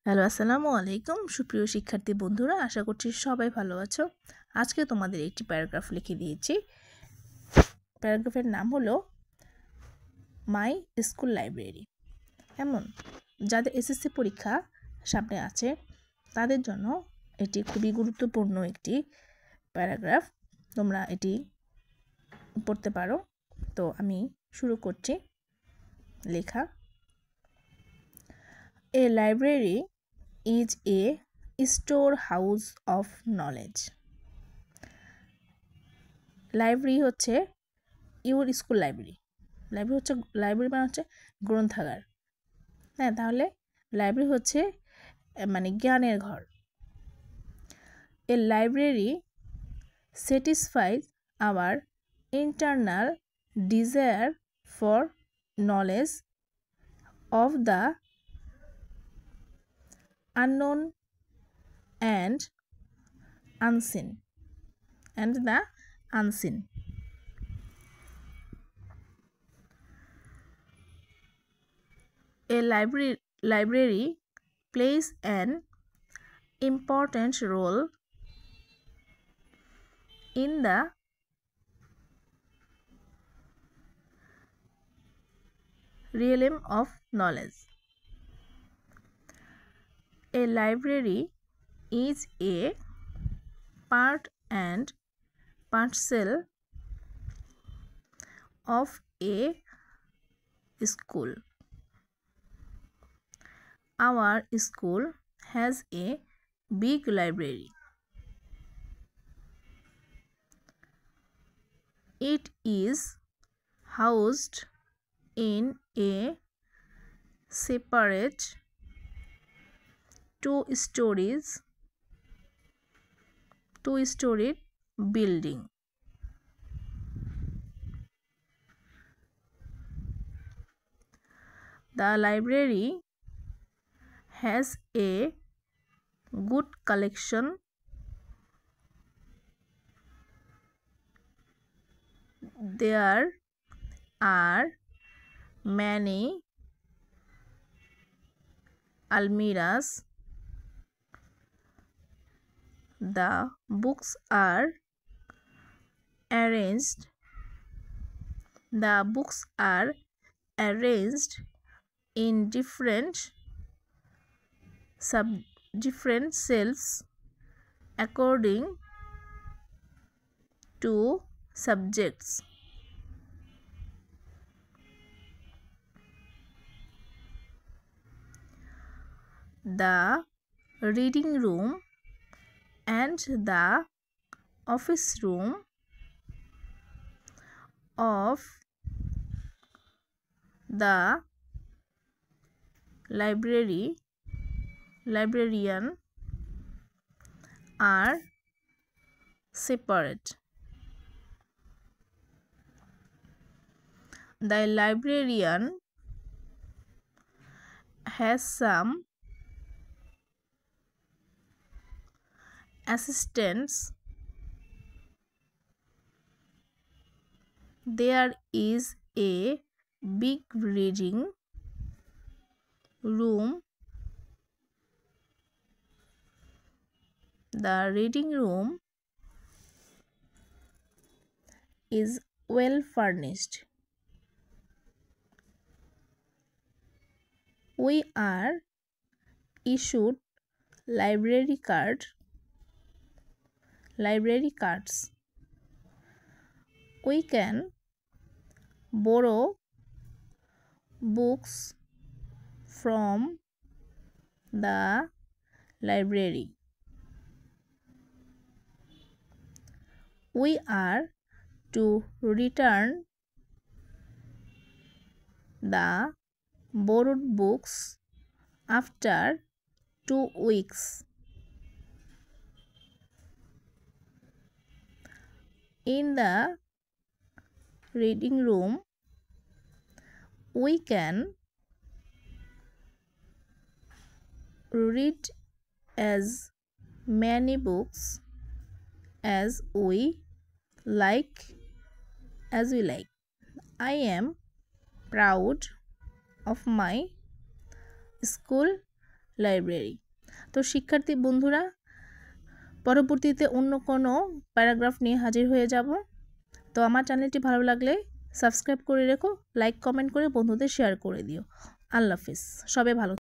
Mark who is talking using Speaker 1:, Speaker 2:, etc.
Speaker 1: Hello, আসসালামু আলাইকুম সুপ্রিয় শিক্ষার্থী বন্ধুরা, আশা করছি সবাই ভালো আছো। আজকে তোমাদের একটি প্যারাগ্রাফ লিখে দিয়েছি। প্যারাগ্রাফের নাম হলো মাই স্কুল লাইব্রেরি। এমন যাদের এসএসসি পরীক্ষা সামনে আছে তাদের জন্য এটি খুবই গুরুত্বপূর্ণ একটি প্যারাগ্রাফ। তোমরা এটি পড়তে পারো। তো আমি শুরু করছি লেখা। A library is a storehouse of knowledge. Library হচ্ছে ইউর স্কুল লাইব্রেরি। লাইব্রেরি মানে হচ্ছে গ্রন্থাগার। হ্যাঁ, তাহলে লাইব্রেরি হচ্ছে মানে জ্ঞানের ঘর। A library satisfies our internal desire for knowledge of the unknown and unseen A library plays an important role in the realm of knowledge. A library is a part and parcel of a school. Our school has a big library. It is housed in a separate two-storied building. The library has a good collection. There are many almirahs. The books are arranged in different shelves according to subjects. The reading room and the office room of the librarian are separate. The librarian has some assistants. There is a big reading room. The reading room is well furnished. We are issued library cards. We can borrow books from the library. We are to return the borrowed books after 2 weeks. In the reading room, we can read as many books as we like. I am proud of my school library. তো শিক্ষার্থী বন্ধুরা, পরবর্তীতে অন্য কোনো paragraph নিয়ে হাজির হয়ে যাব। তো আমার চ্যানেলটি ভালো লাগলে সাবস্ক্রাইব করে রেখো, লাইক কমেন্ট করে বন্ধুদের শেয়ার করে দিও। আল্লাহ হাফিজ, সবাই ভালো।